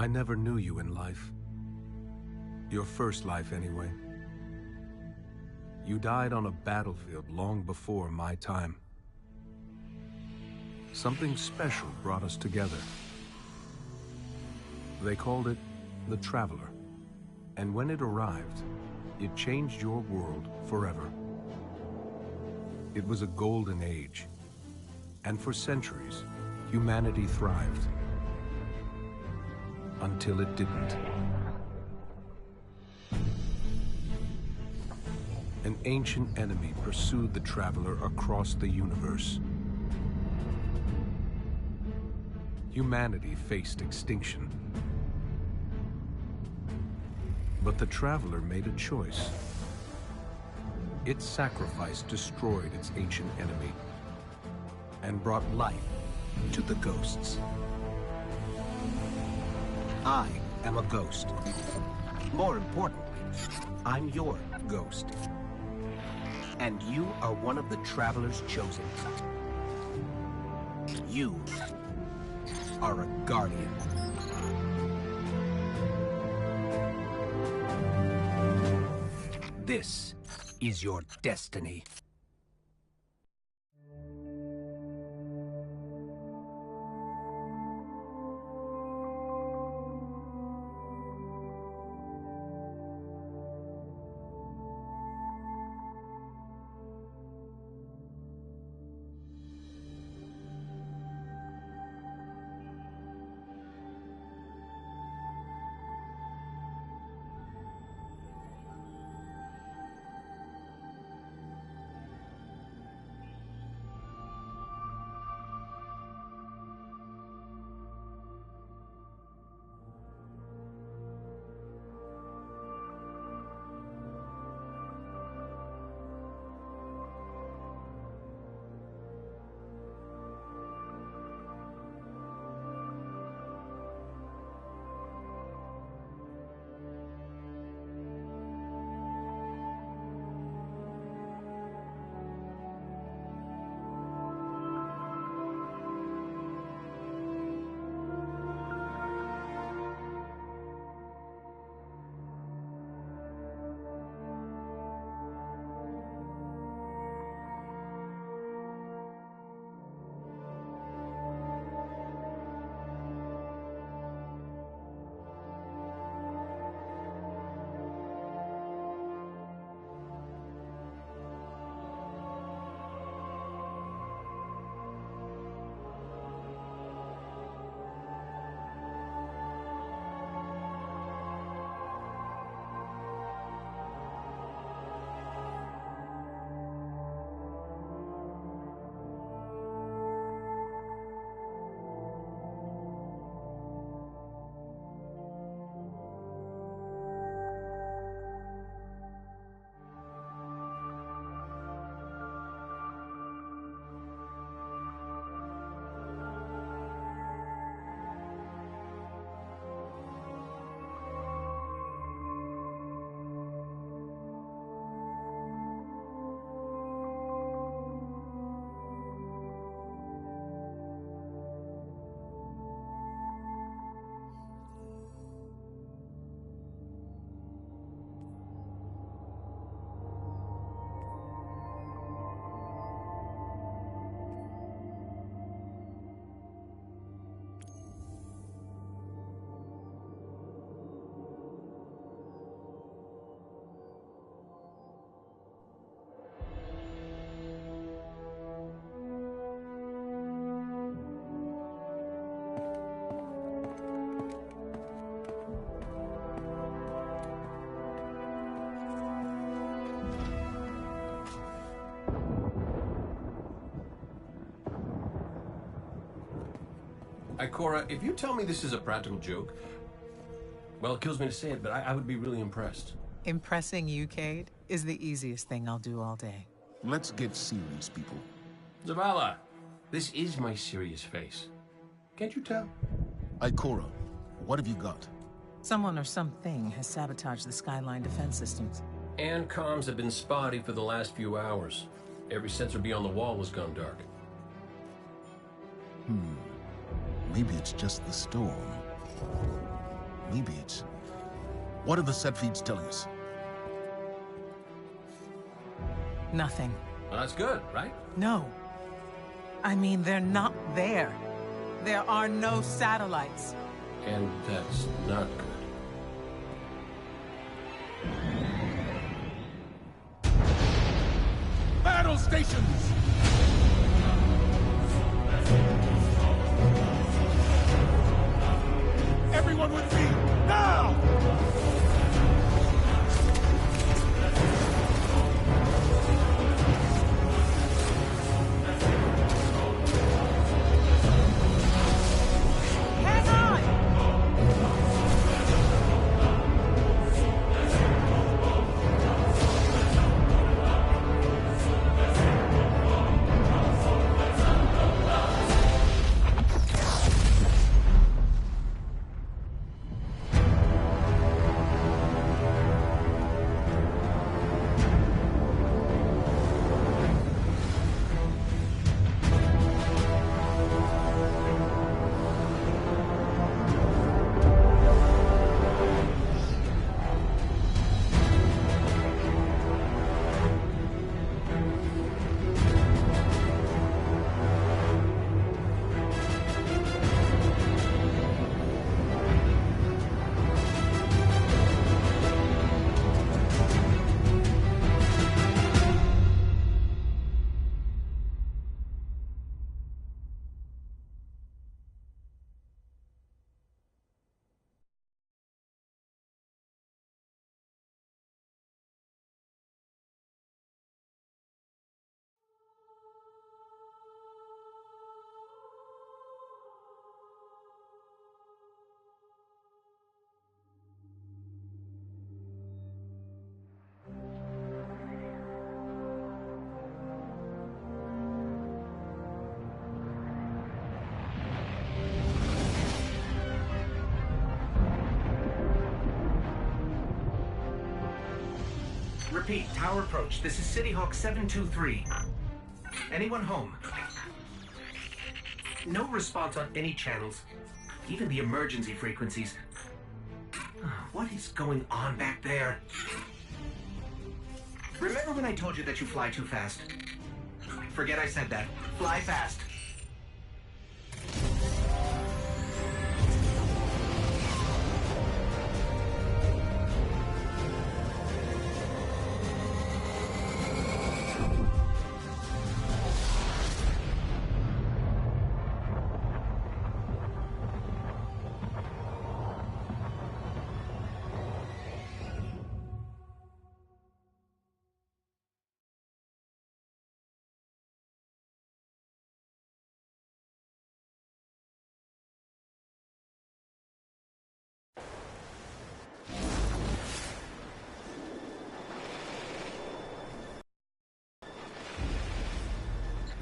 I never knew you in life. Your first life, anyway. You died on a battlefield long before my time. Something special brought us together. They called it the Traveler. And when it arrived, it changed your world forever. It was a golden age. And for centuries, humanity thrived. Until it didn't. An ancient enemy pursued the Traveler across the universe. Humanity faced extinction. But the Traveler made a choice. Its sacrifice destroyed its ancient enemy and brought life to the ghosts. I am a ghost. More importantly, I'm your ghost. And you are one of the Traveler's chosen. You are a guardian. This is your destiny. Ikora, if you tell me this is a practical joke, well, it kills me to say it, but I would be really impressed. Impressing you, Cade, is the easiest thing I'll do all day. Let's get serious, people. Zavala, this is my serious face. Can't you tell? Ikora, what have you got? Someone or something has sabotaged the Skyline defense systems. And comms have been spotty for the last few hours. Every sensor beyond the wall has gone dark. Maybe it's just the storm. Maybe it's... What are the set feeds telling us? Nothing. Well, that's good, right? No. I mean, they're not there. There are no satellites. And that's not good. Battle stations! Everyone with me, now! Hang on! Repeat, tower approach. This is City Hawk 723. Anyone home? No response on any channels, even the emergency frequencies. What is going on back there? Remember when I told you that you fly too fast? Forget I said that. Fly fast.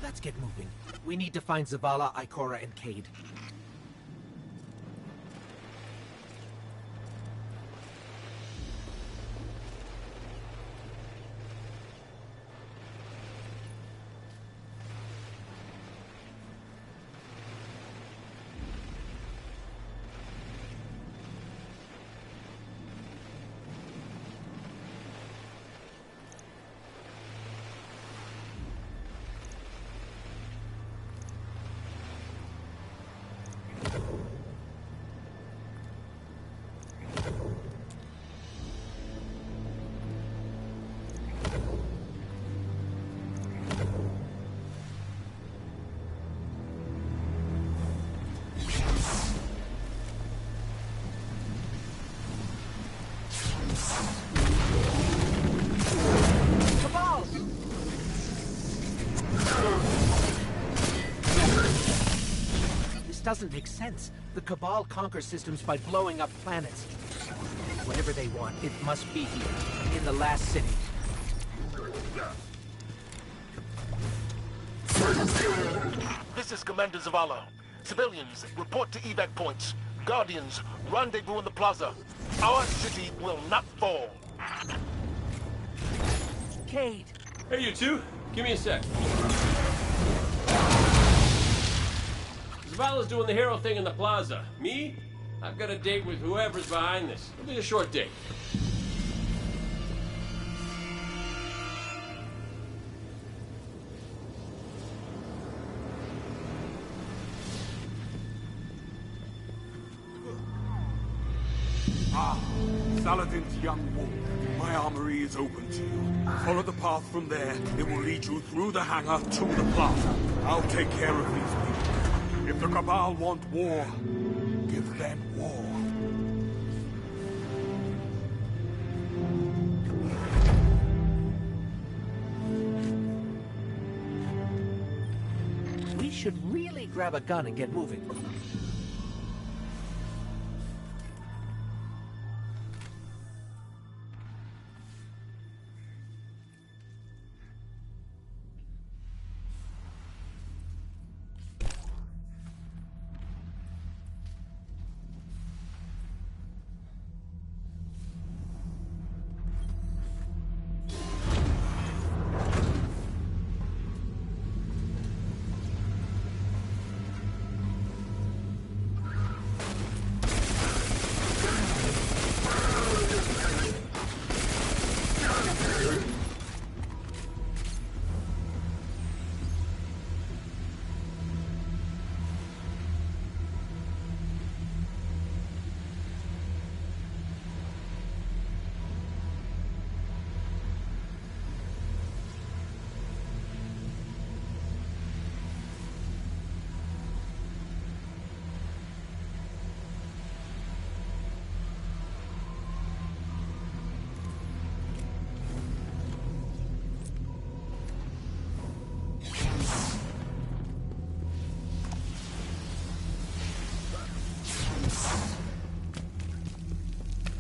Let's get moving. We need to find Zavala, Ikora, and Cade. Doesn't make sense. The Cabal conquer systems by blowing up planets. Whatever they want, it must be here, in the last city. This is Commander Zavala. Civilians, report to evac points. Guardians, rendezvous in the plaza. Our city will not fall. Cade! Hey, you two. Give me a sec. Zavala's doing the hero thing in the plaza. Me? I've got a date with whoever's behind this. It'll be a short date. Saladin's young wolf. My armory is open to you. Follow the path from there. It will lead you through the hangar to the plaza. I'll take care of these people. If the Cabal want war, give them war. We should really grab a gun and get moving.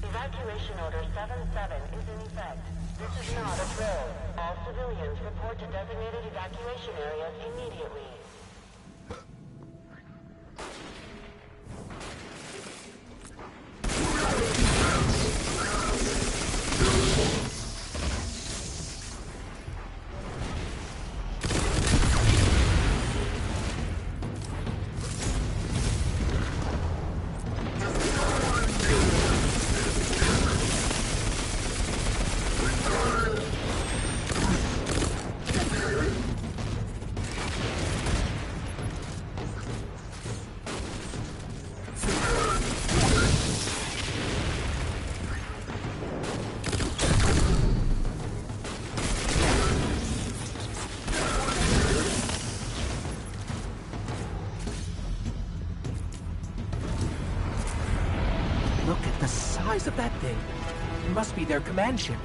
Evacuation Order 77 is in effect. This is not a drill. All civilians report to designated evacuation areas immediately. Look at the size of that thing. It must be their command ship.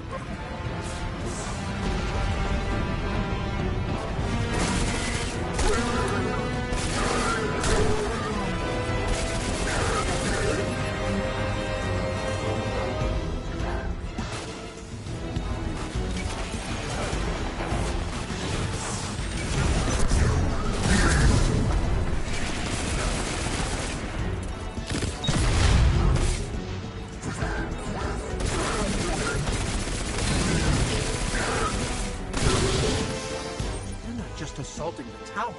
Just assaulting the tower.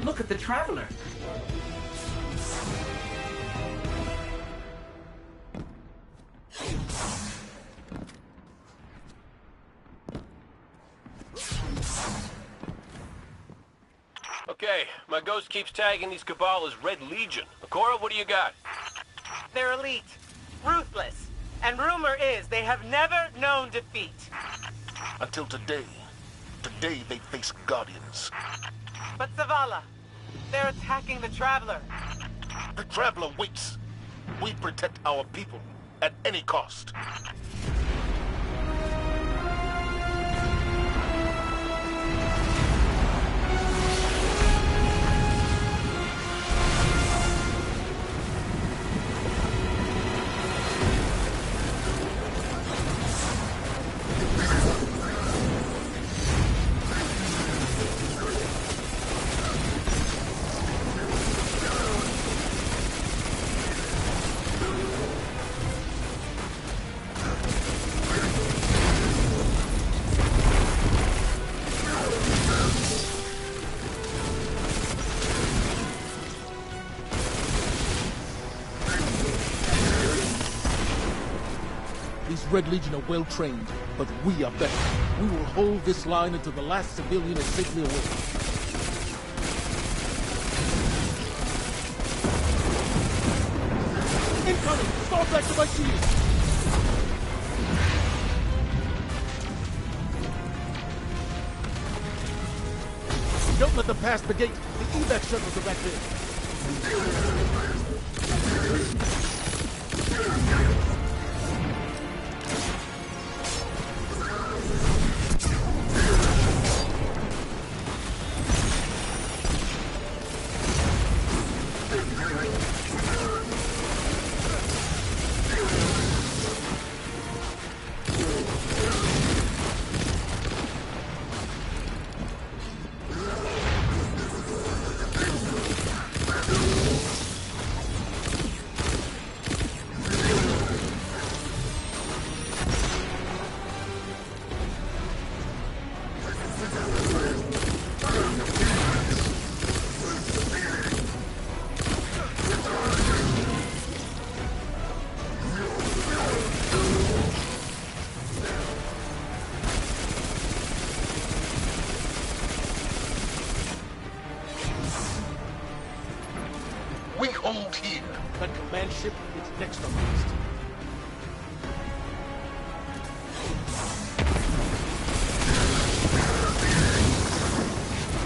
Look at the Traveler. Okay, my ghost keeps tagging these Cabal as Red Legion. Ikora, what do you got? They're elite, ruthless, and rumor is they have never known defeat. Until today. Today they face Guardians. But Zavala, they're attacking the Traveler. The Traveler waits. We protect our people at any cost. These Red Legion are well trained, but we are better. We will hold this line until the last civilian is safely away. Incoming! Fall back to my shield! Don't let them pass the gate. The evac shuttles are back there. We hold here. That command ship is next on the list.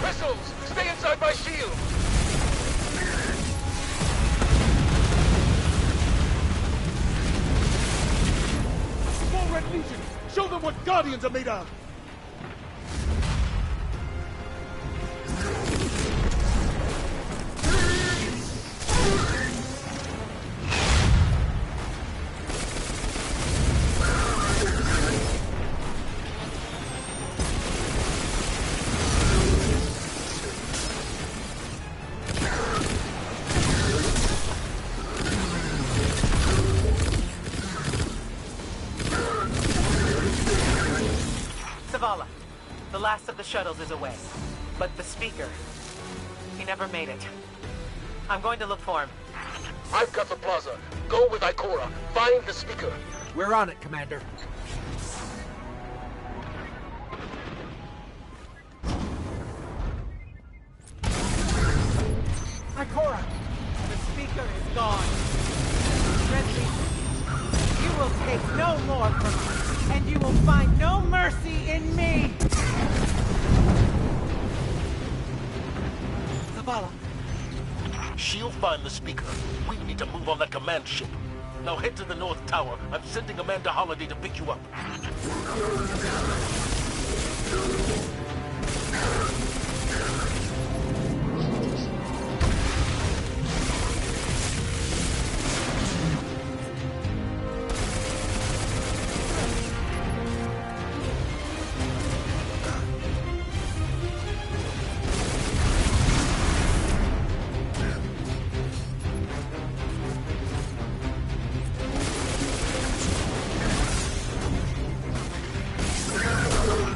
Missiles! Stay inside my shield! More Red Legion! Show them what Guardians are made of! Zavala, the last of the shuttles is away. But the speaker, he never made it. I'm going to look for him. I've got the plaza. Go with Ikora. Find the speaker. We're on it, Commander. Ikora! The speaker is gone. Red Legion, you will take no more from us, and you will find no mercy in me! Zavala. She'll find the speaker. We need to move on that command ship. Now head to the North Tower. I'm sending Amanda Holiday to pick you up.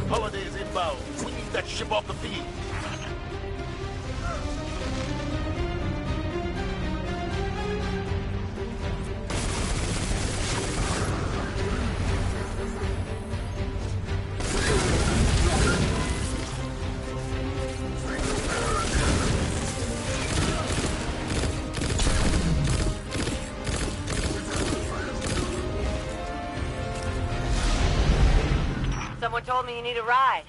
Holiday is inbound. We need that ship off the field. Someone told me you need a ride.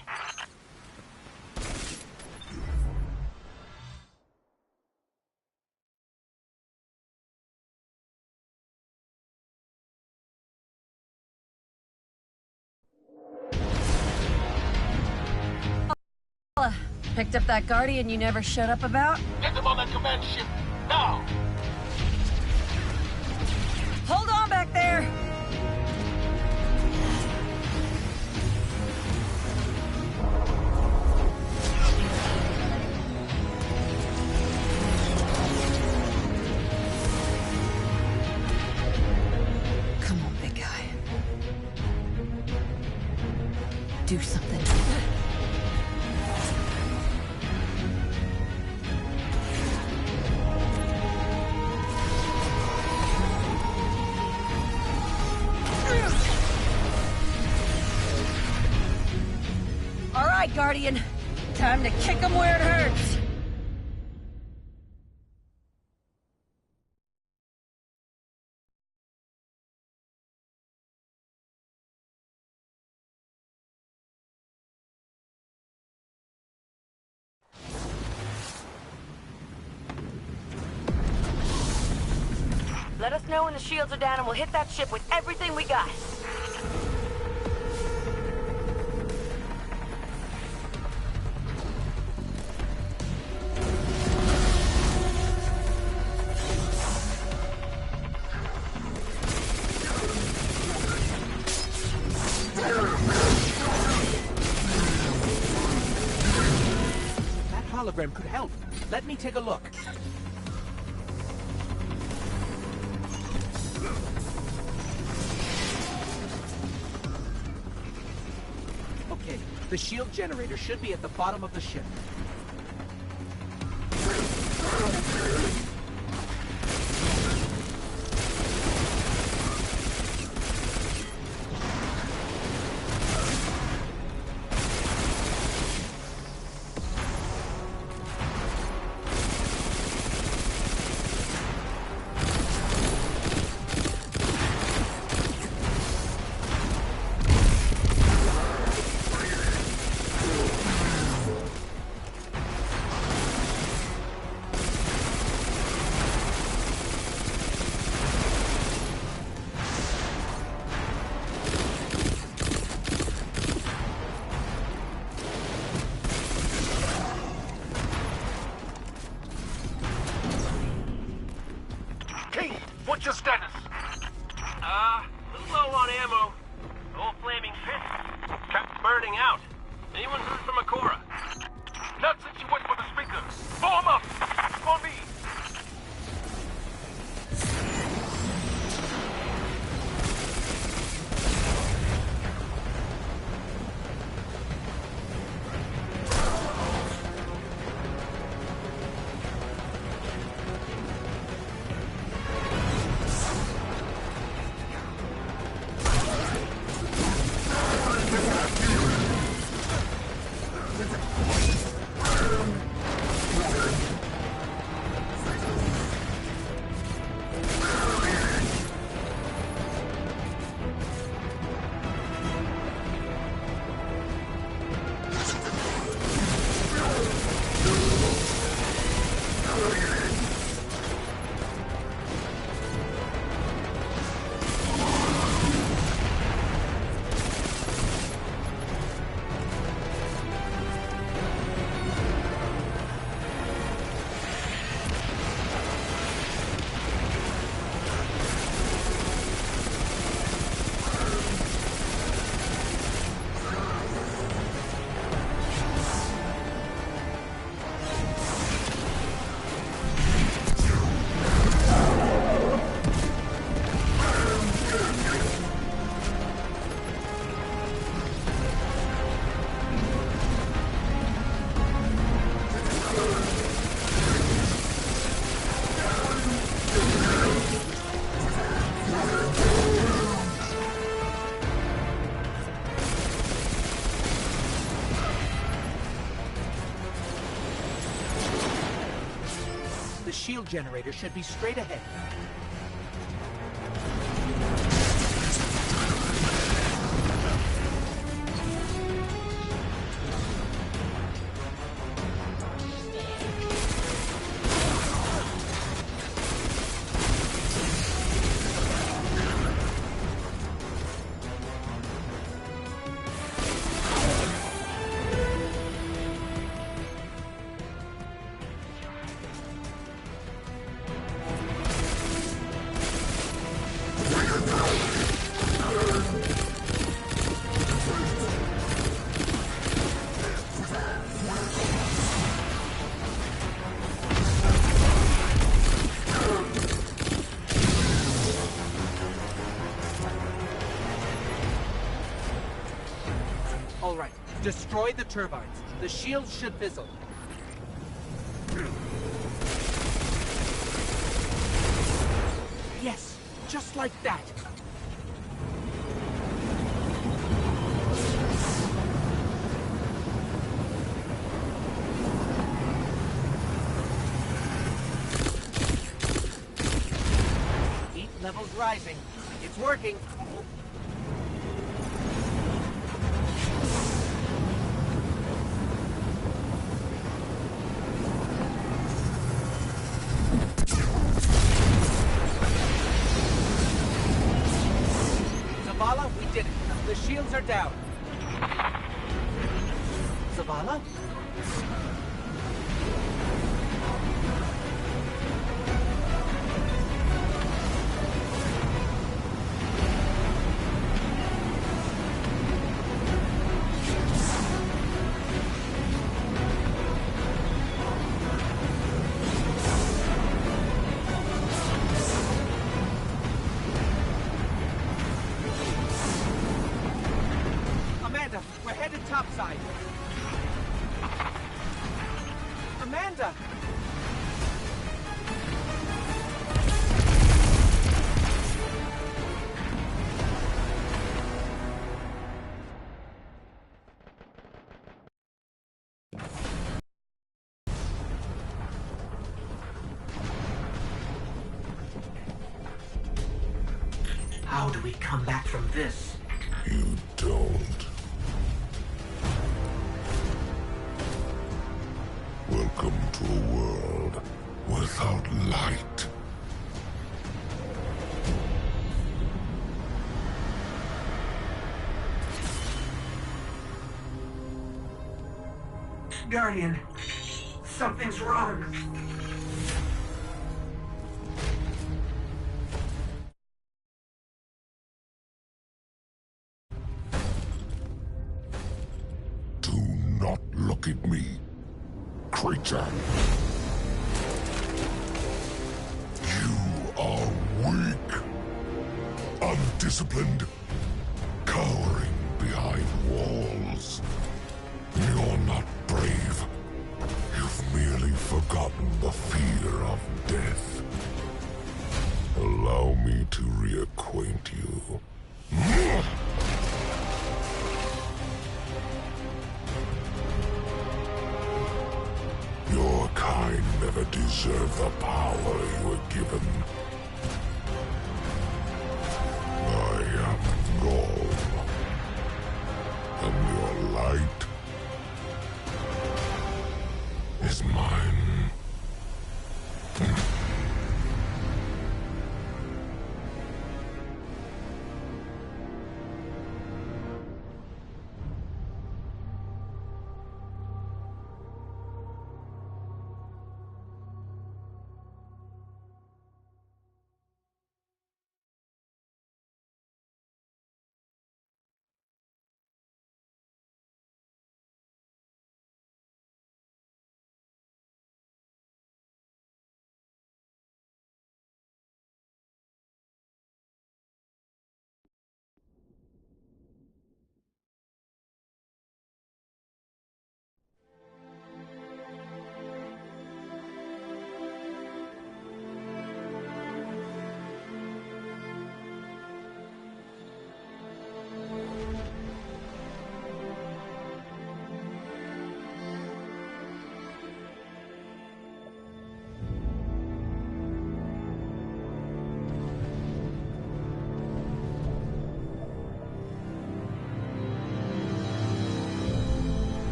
Picked up that Guardian you never showed up about? Get them on that command ship, now! Hold on back there! Come on, big guy. Do something. right, Guardian. Time to kick him where it hurts. Let us know when the shields are down and we'll hit that ship with everything we got. That hologram could help. Let me take a look. Okay, the shield generator should be at the bottom of the ship. King, what's your status? A little low on ammo. Old flaming pit. Kept burning out. Anyone heard from Ikora? Not since you went for the speaker. Form up! For me! The shield generator should be straight ahead. All right, destroy the turbines. The shields should fizzle. Yes, just like that. Level's rising. It's working. Zavala, we did it. The shields are down. Zavala? Amanda, we're headed topside. Amanda! How do we come back from this? You don't. Welcome to a world without light. Guardian, something's wrong. Do not look at me, creature. You are weak, undisciplined, cowering behind walls. You're not brave. You've merely forgotten the fear of death. Allow me to reacquaint you. Your kind never deserved the power you were given. I am Ghaul, and your light is mine.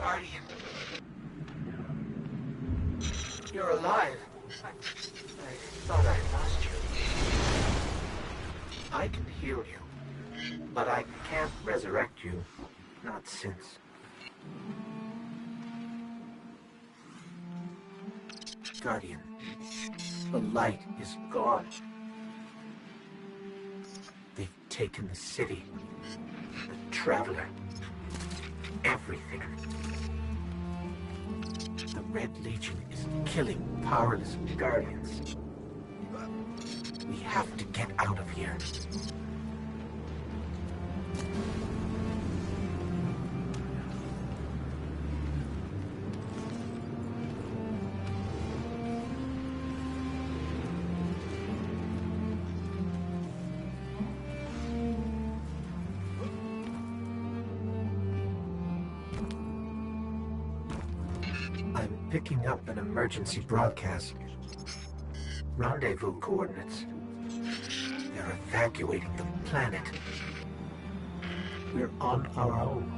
Guardian. You're alive. I thought I lost you. I can heal you, but I can't resurrect you. Not since. Guardian, the light is gone. They've taken the city, the Traveler, everything. The Red Legion is killing powerless Guardians. We have to get out of here. Picking up an emergency broadcast. Rendezvous coordinates. They're evacuating the planet. We're on our own.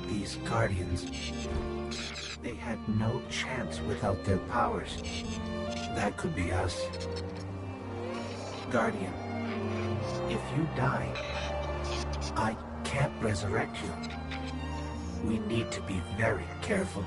These Guardians, they had no chance without their powers. That could be us. Guardian, if you die, I can't resurrect you. We need to be very careful.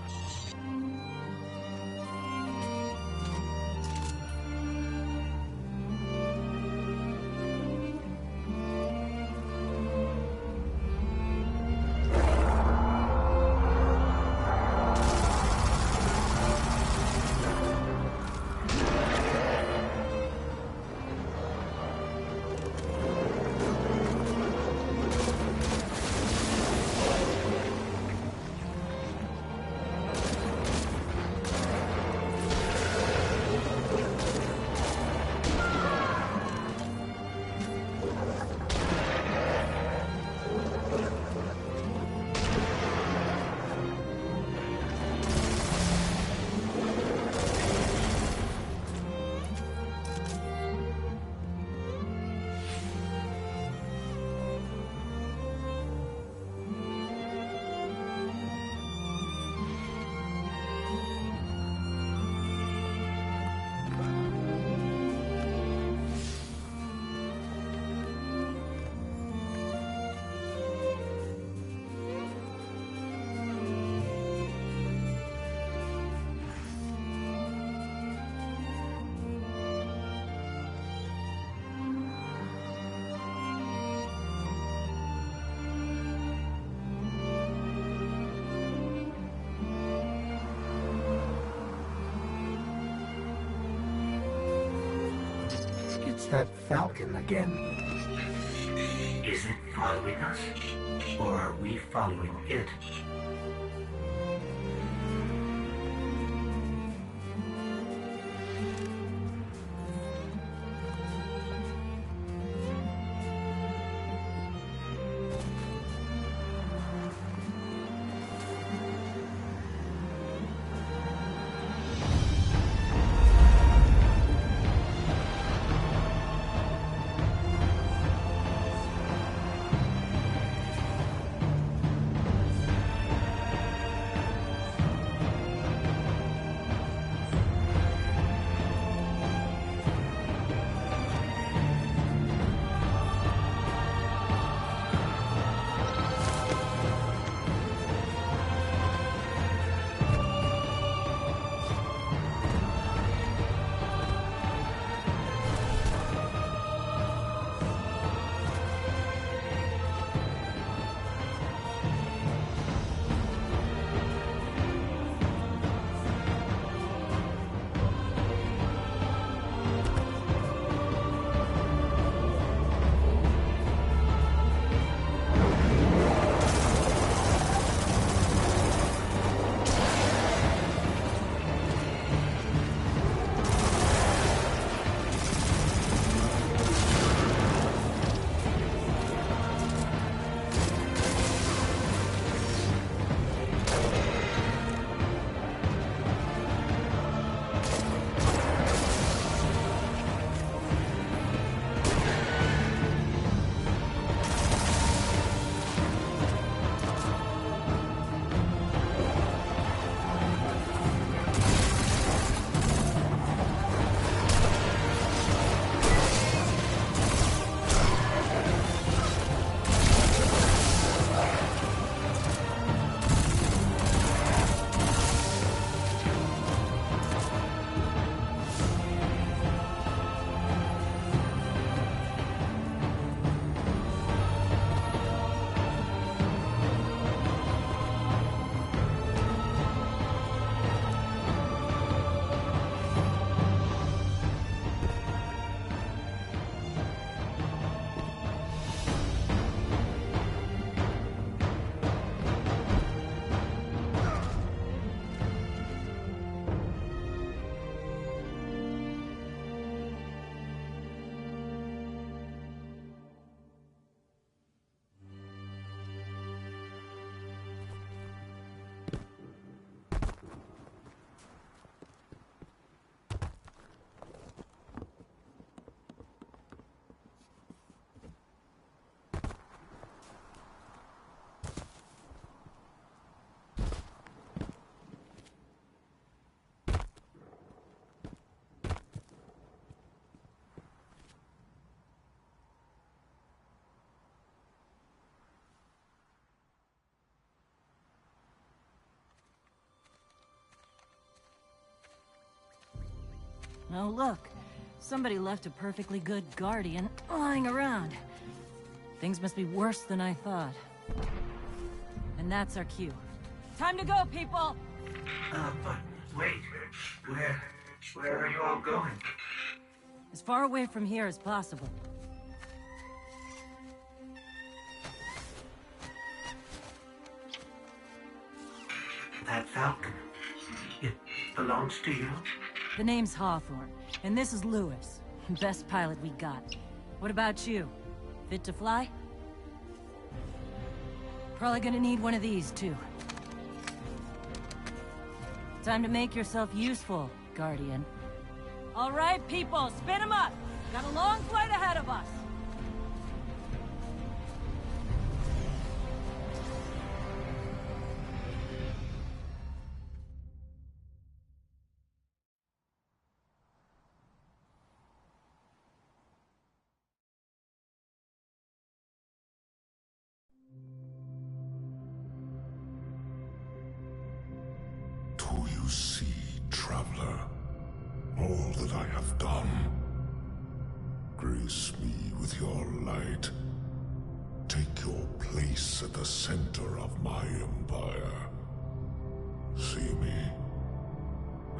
It's that Falcon again. Is it following us? Or are we following it? Oh, look. Somebody left a perfectly good Guardian lying around. Things must be worse than I thought. And that's our cue. Time to go, people! But wait. Where are you all going? As far away from here as possible. That Falcon, it belongs to you? The name's Hawthorne, and this is Lewis. Best pilot we got. What about you? Fit to fly? Probably gonna need one of these, too. Time to make yourself useful, Guardian. All right, people, spin 'em up! Got a long flight ahead of us! Do you see, traveler, all that I have done? Grace me with your light. Take your place at the center of my empire. See me,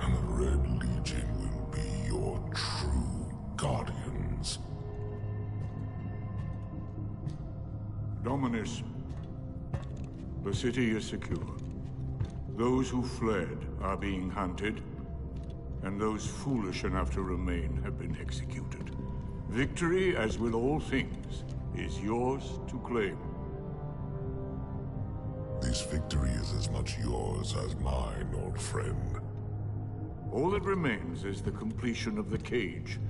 and the Red Legion will be your true guardians. Dominus, the city is secure. Those who fled are being hunted, and those foolish enough to remain have been executed. Victory, as with all things, is yours to claim. This victory is as much yours as mine, old friend. All that remains is the completion of the cage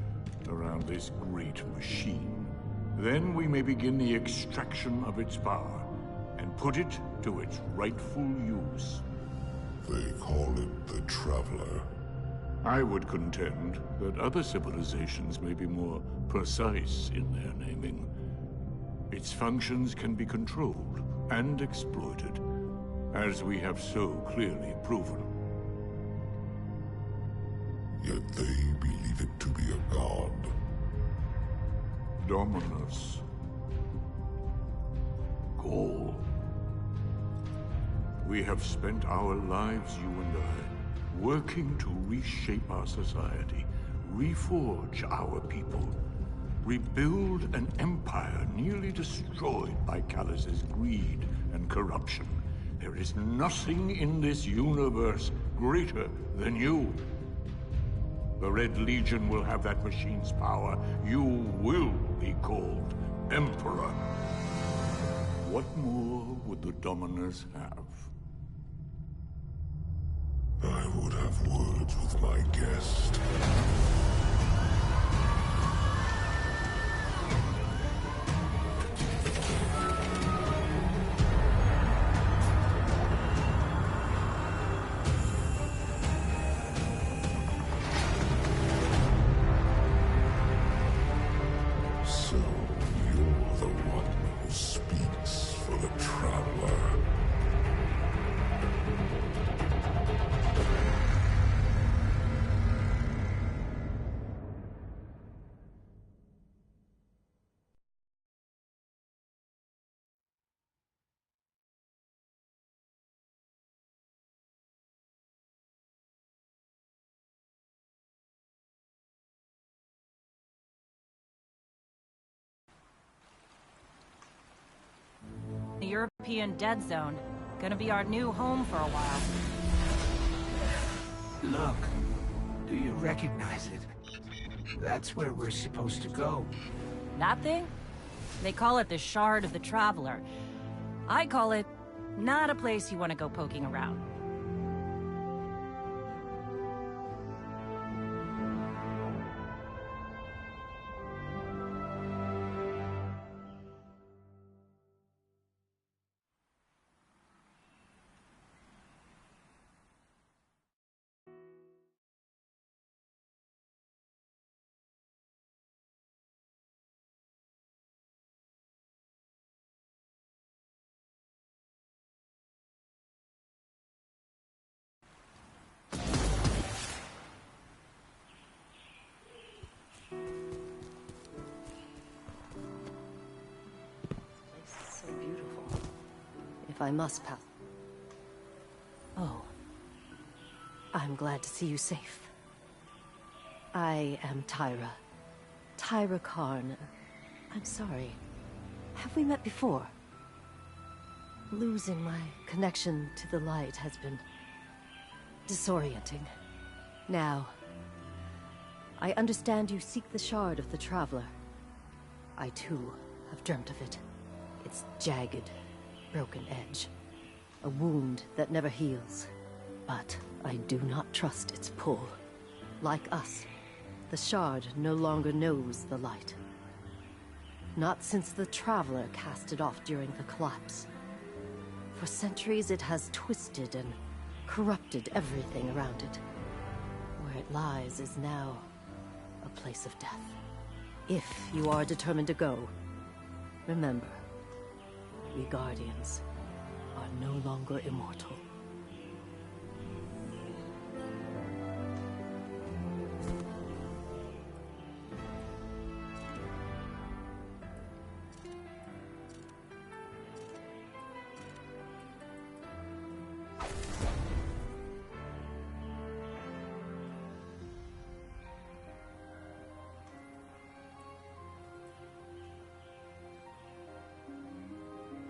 around this great machine. Then we may begin the extraction of its power and put it to its rightful use. They call it the Traveler. I would contend that other civilizations may be more precise in their naming. Its functions can be controlled and exploited, as we have so clearly proven. Yet they believe it to be a god. Dominus. Gaul. We have spent our lives, you and I, working to reshape our society, reforge our people, rebuild an empire nearly destroyed by Callus's greed and corruption. There is nothing in this universe greater than you. The Red Legion will have that machine's power. You will be called Emperor. What more would the Dominus have? I would have words with my guest. So, you're the one who speaks for the Traveler. The European Dead Zone. Gonna be our new home for a while. Look, do you recognize it? That's where we're supposed to go. That thing? They call it the Shard of the Traveler. I call it not a place you want to go poking around. if I must pass. Oh. I'm glad to see you safe. I am Tyra. Tyra Karn. I'm sorry. Have we met before? Losing my connection to the light has been disorienting. Now, I understand you seek the shard of the Traveler. I too have dreamt of it. Its jagged, broken edge. A wound that never heals. But I do not trust its pull. Like us, the shard no longer knows the light. Not since the Traveler cast it off during the collapse. For centuries it has twisted and corrupted everything around it. Where it lies is now a place of death. If you are determined to go, remember, we Guardians are no longer immortal.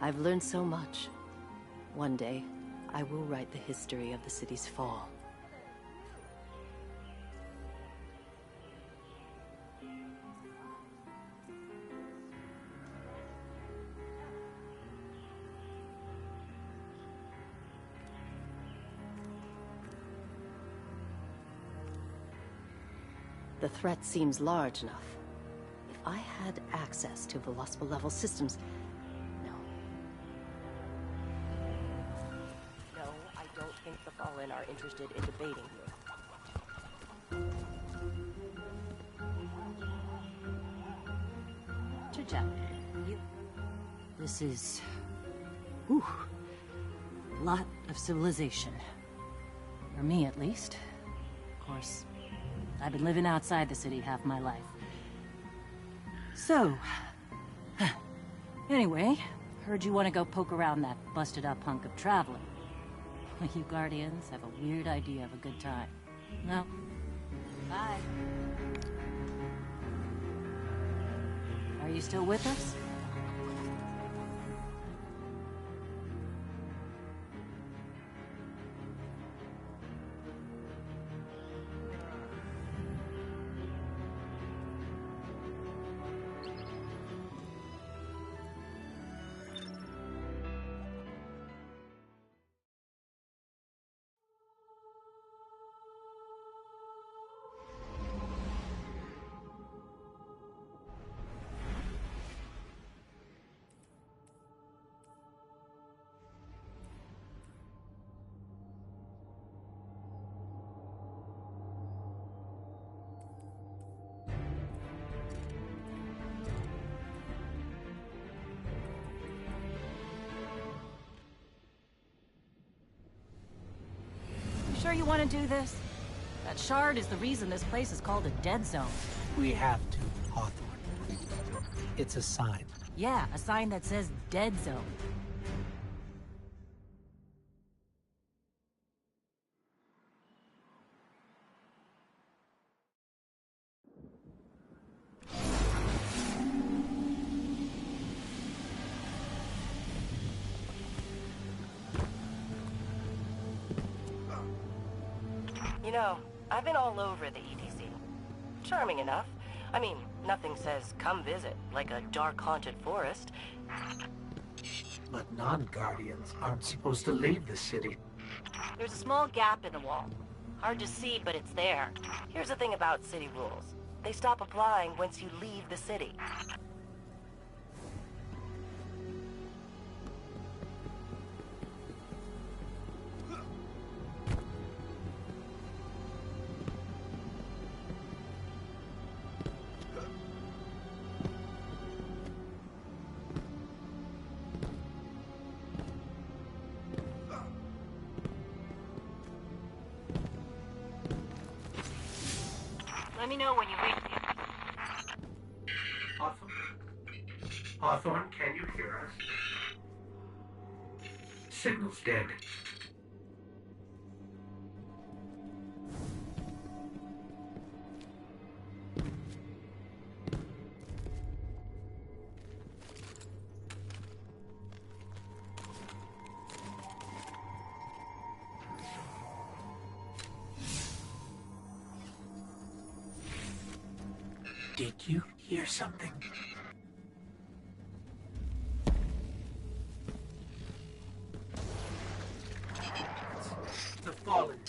I've learned so much. One day, I will write the history of the city's fall. The threat seems large enough. If I had access to Veluspa-level systems... The Fallen are interested in debating here. Chit-chat. This is... Ooh. A lot of civilization. For me, at least. Of course, I've been living outside the city half my life. So... Anyway, heard you want to go poke around that busted-up hunk of traveling. You Guardians have a weird idea of a good time. No. Bye. Are you still with us? Sure you want to do this? That shard is the reason this place is called a dead zone. We have to, Hawthorne. It's a sign. Yeah, a sign that says dead zone. You know, I've been all over the EDZ. Charming enough. I mean, nothing says come visit, like a dark haunted forest. But non-Guardians aren't supposed to leave the city. There's a small gap in the wall. Hard to see, but it's there. Here's the thing about city rules. They stop applying once you leave the city. Let me know when you reach me. Hawthorne? Hawthorne, can you hear us? signal's dead. Did you hear something? The Fallen.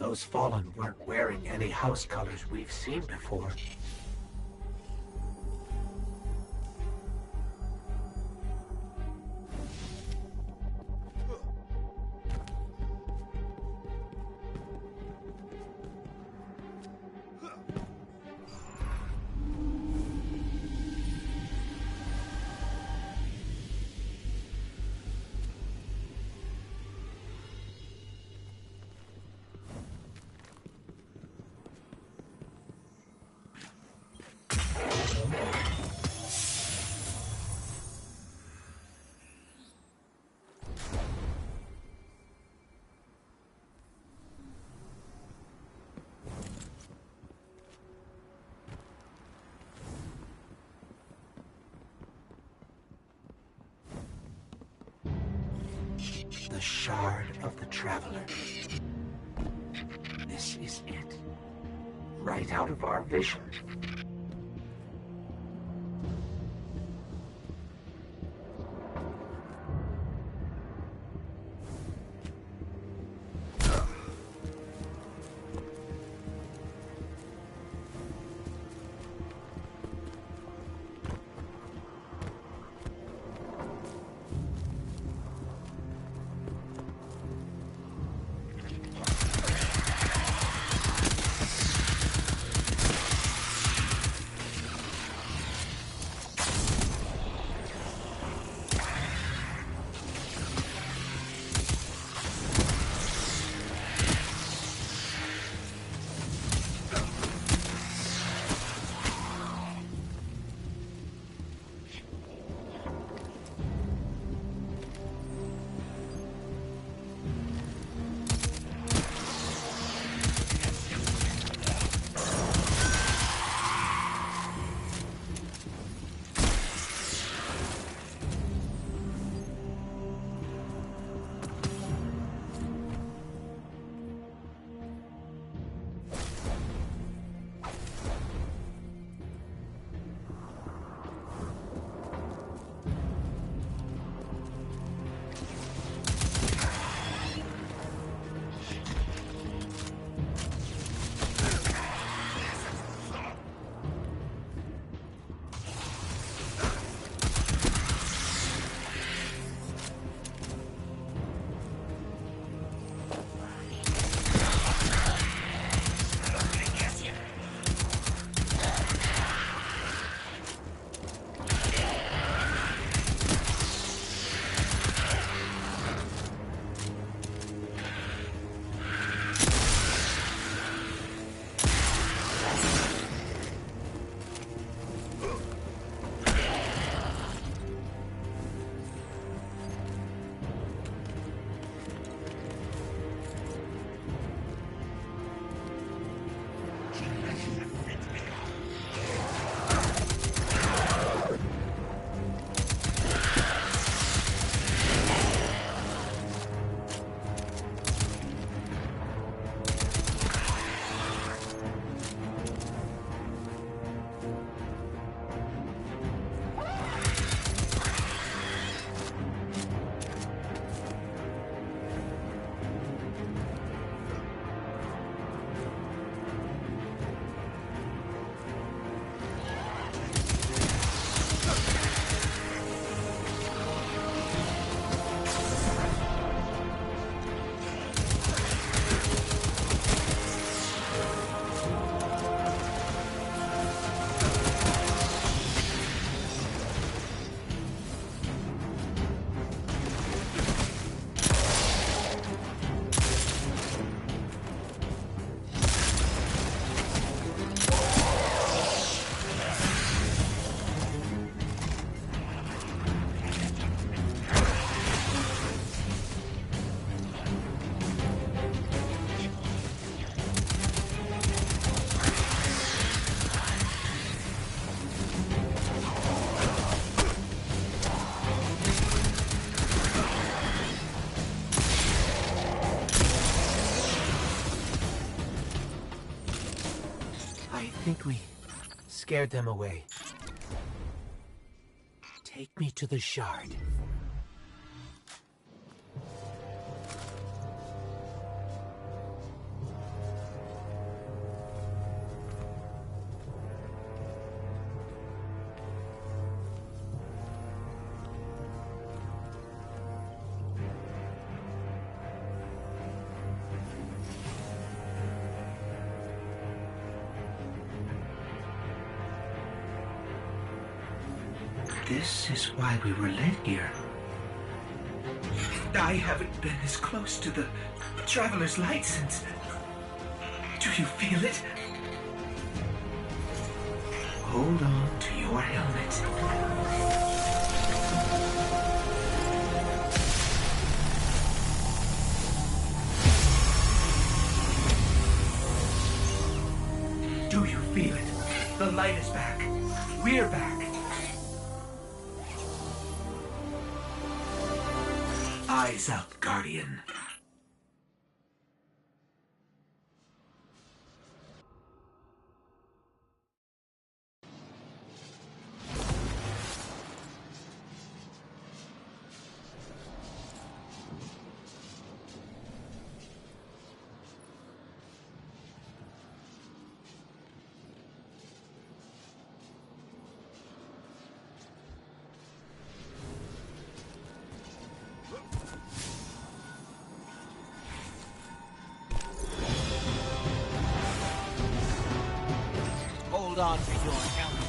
Those Fallen weren't wearing any house colors we've seen before. The Shard of the Traveler. This is it. Right out of our vision. think we scared them away. Take me to the Shard. This is why we were led here. I haven't been as close to the Traveler's Light since... Do you feel it? Hold on to your helmet. Do you feel it? The light is back. We're back. Eyes up, Guardian. Hold on to your helmet.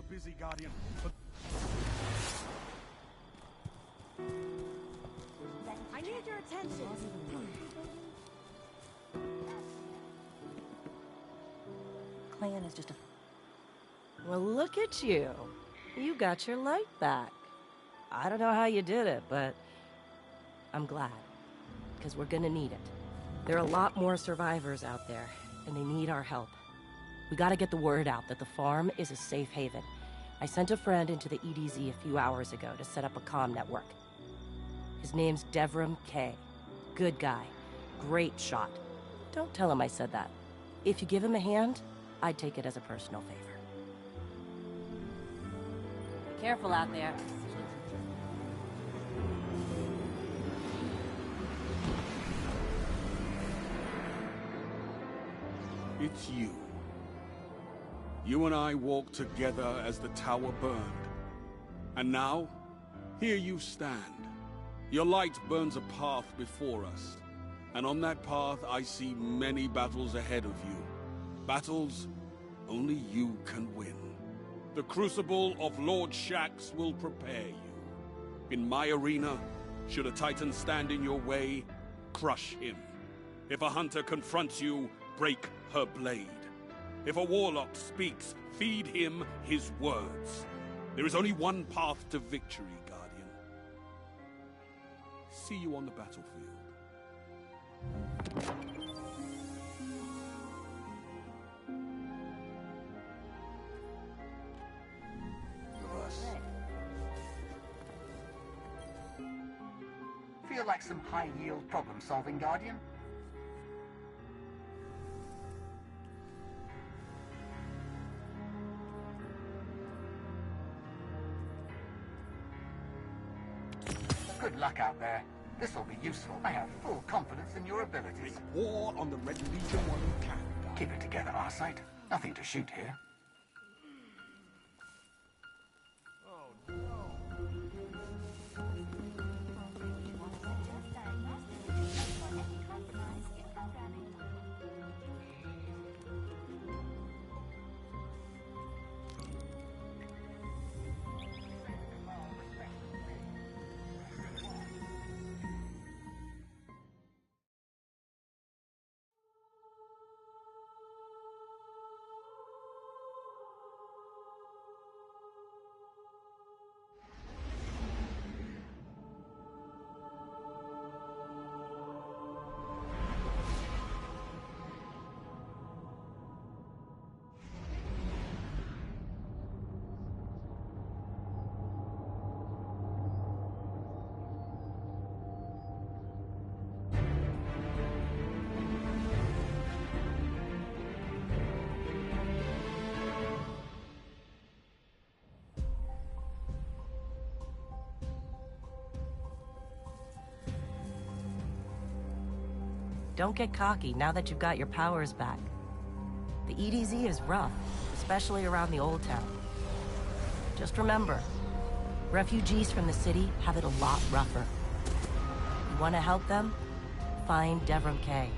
Busy, Guardian, but... I need your attention. Clan is just a... Well, look at you. You got your light back. I don't know how you did it, but I'm glad. Because we're gonna need it. There are a lot more survivors out there, and they need our help. We gotta get the word out that the farm is a safe haven. I sent a friend into the EDZ a few hours ago to set up a comm network. His name's Devrim Kay. Good guy. Great shot. Don't tell him I said that. If you give him a hand, I'd take it as a personal favor. Be careful out there. It's you. You and I walked together as the tower burned. And now, here you stand. Your light burns a path before us. And on that path, I see many battles ahead of you. Battles only you can win. The crucible of Lord Shaxx will prepare you. In my arena, should a Titan stand in your way, crush him. If a hunter confronts you, break her blade. If a warlock speaks, feed him his words. There is only one path to victory, Guardian. See you on the battlefield. Feel like some high-yield problem-solving, Guardian? Good luck out there. This'll be useful. I have full confidence in your abilities. War on the Red Legion while you can. Keep it together, Arcite. Nothing to shoot here. Don't get cocky now that you've got your powers back. The EDZ is rough, especially around the Old Town. Just remember, refugees from the city have it a lot rougher. You want to help them? Find Devrim Kay.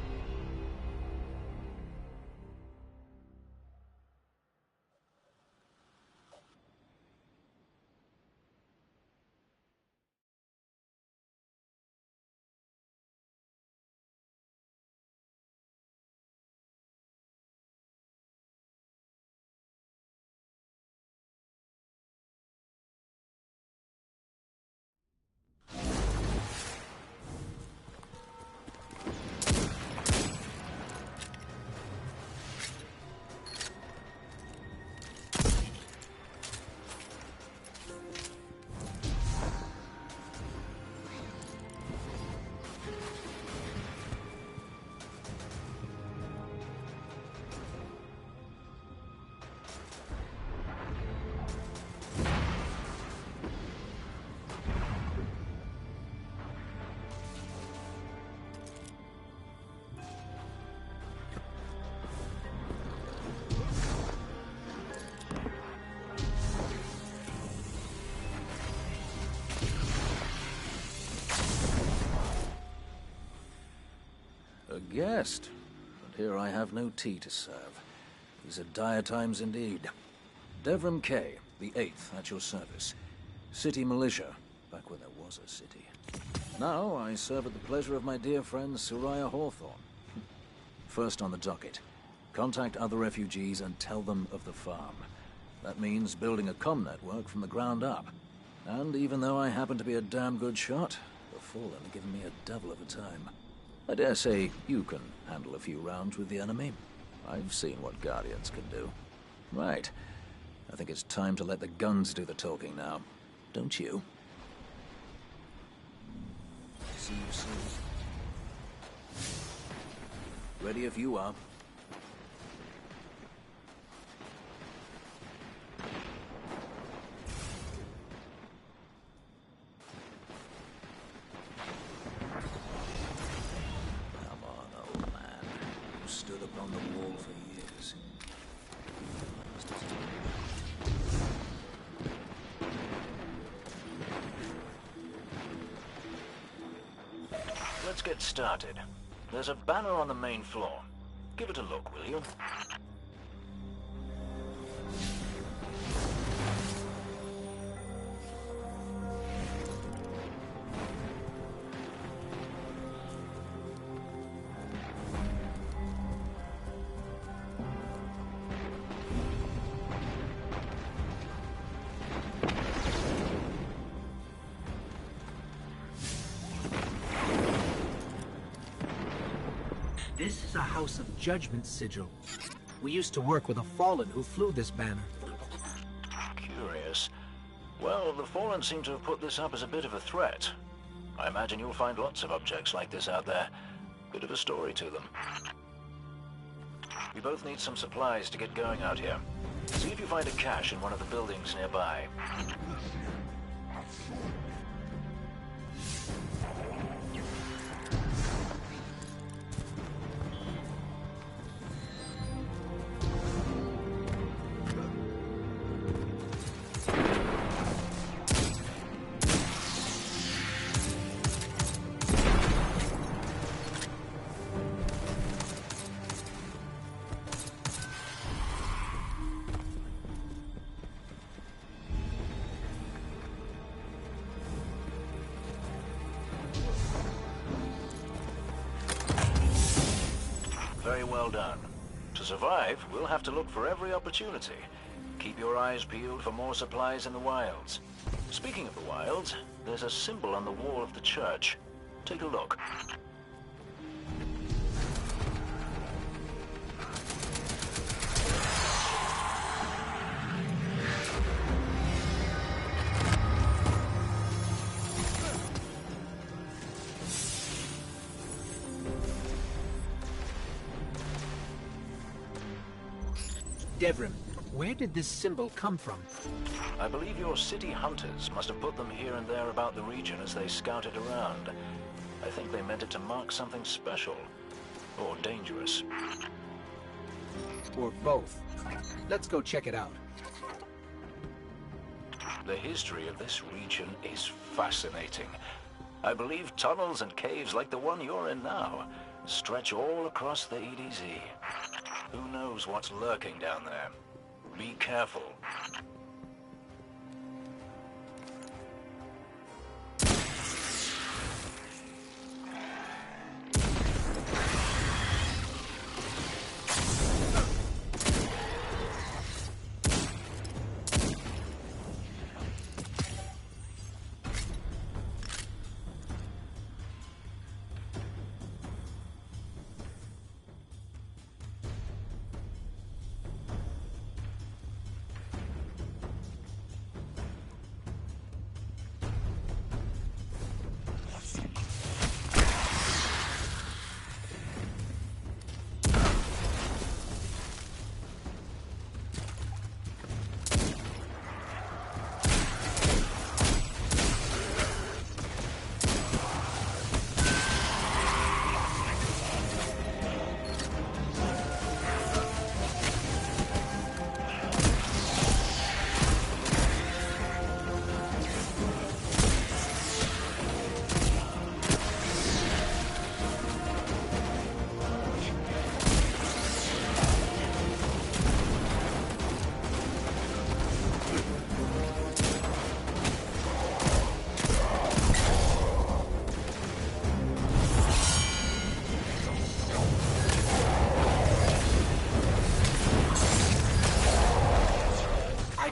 A guest, but here I have no tea to serve. These are dire times indeed. Devrim Kay, the 8th, at your service. City militia, back when there was a city. Now I serve at the pleasure of my dear friend Soraya Hawthorne. First on the docket, contact other refugees and tell them of the farm. That means building a comm network from the ground up. And even though I happen to be a damn good shot, the Fallen have given me a devil of a time. I dare say you can handle a few rounds with the enemy. I've seen what Guardians can do. Right. I think it's time to let the guns do the talking now. Don't you? See you soon. Ready if you are. Come on, old man. You stood upon the wall for years. Let's get started. There's a banner on the main floor. Give it a look, will you? This is a House of Judgment sigil. We used to work with a Fallen who flew this banner. Curious. Well, the Fallen seem to have put this up as a bit of a threat. I imagine you'll find lots of objects like this out there. Bit of a story to them. We both need some supplies to get going out here. See if you find a cache in one of the buildings nearby. Very well done. To survive, we'll have to look for every opportunity. Keep your eyes peeled for more supplies in the wilds. Speaking of the wilds, there's a symbol on the wall of the church. Take a look. Devrim, where did this symbol come from? I believe your city hunters must have put them here and there about the region as they scouted around. I think they meant it to mark something special. Or dangerous. Or both. Let's go check it out. The history of this region is fascinating. I believe tunnels and caves like the one you're in now stretch all across the EDZ. Who knows what's lurking down there? Be careful.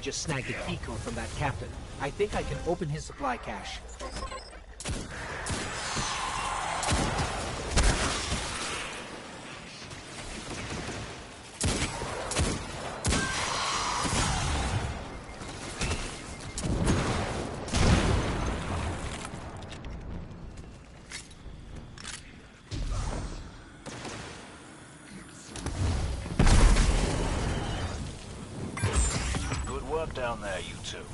Just snagged a key code from that captain. I think I can open his supply cache. down there, you two.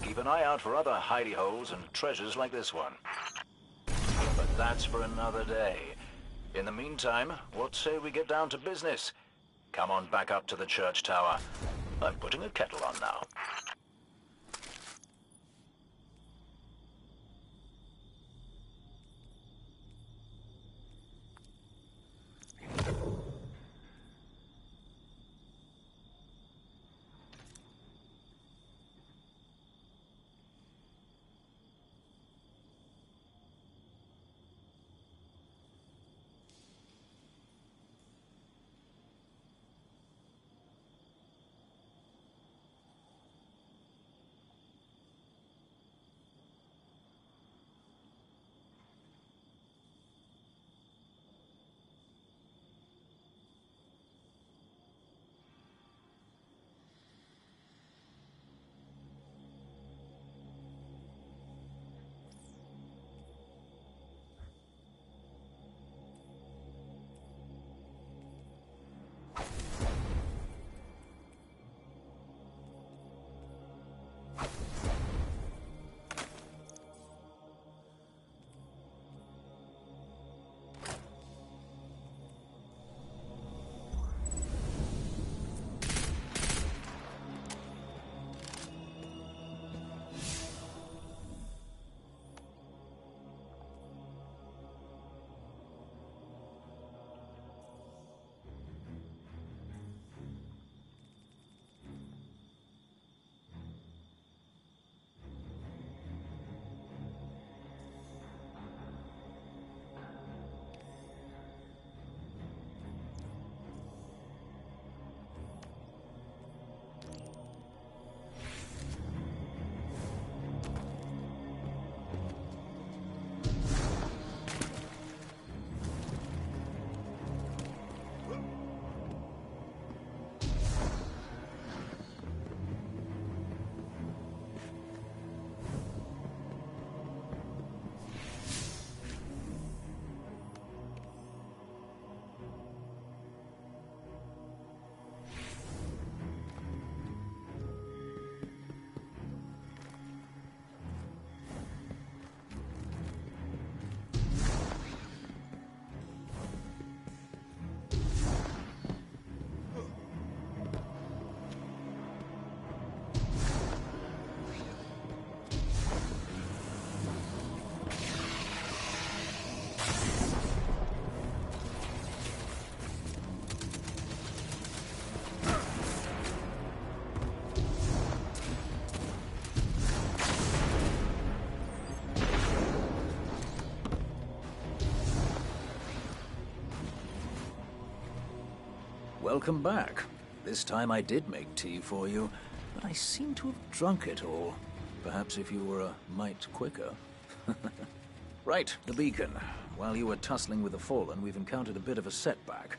Keep an eye out for other hidey holes and treasures like this one. But that's for another day. In the meantime, what say we get down to business? Come on back up to the church tower. I'm putting a kettle on now. Welcome back. This time I did make tea for you, but I seem to have drunk it all. Perhaps if you were a mite quicker. Right, the beacon. While you were tussling with the Fallen, we've encountered a bit of a setback.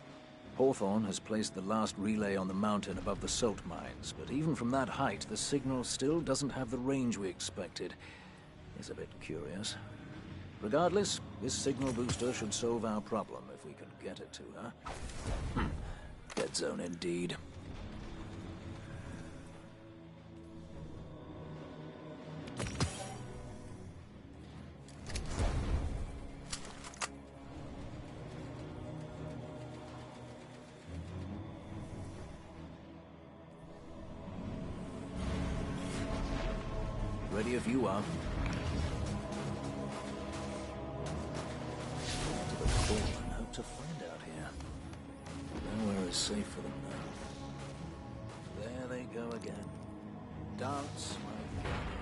Hawthorne has placed the last relay on the mountain above the salt mines, but even from that height, the signal still doesn't have the range we expected. It's a bit curious. Regardless, this signal booster should solve our problem if we can get it to her. Dead zone indeed. Ready if you are. To the Fallen, hope to find out here. Nowhere is safe for them now. There they go again. Dance, my God.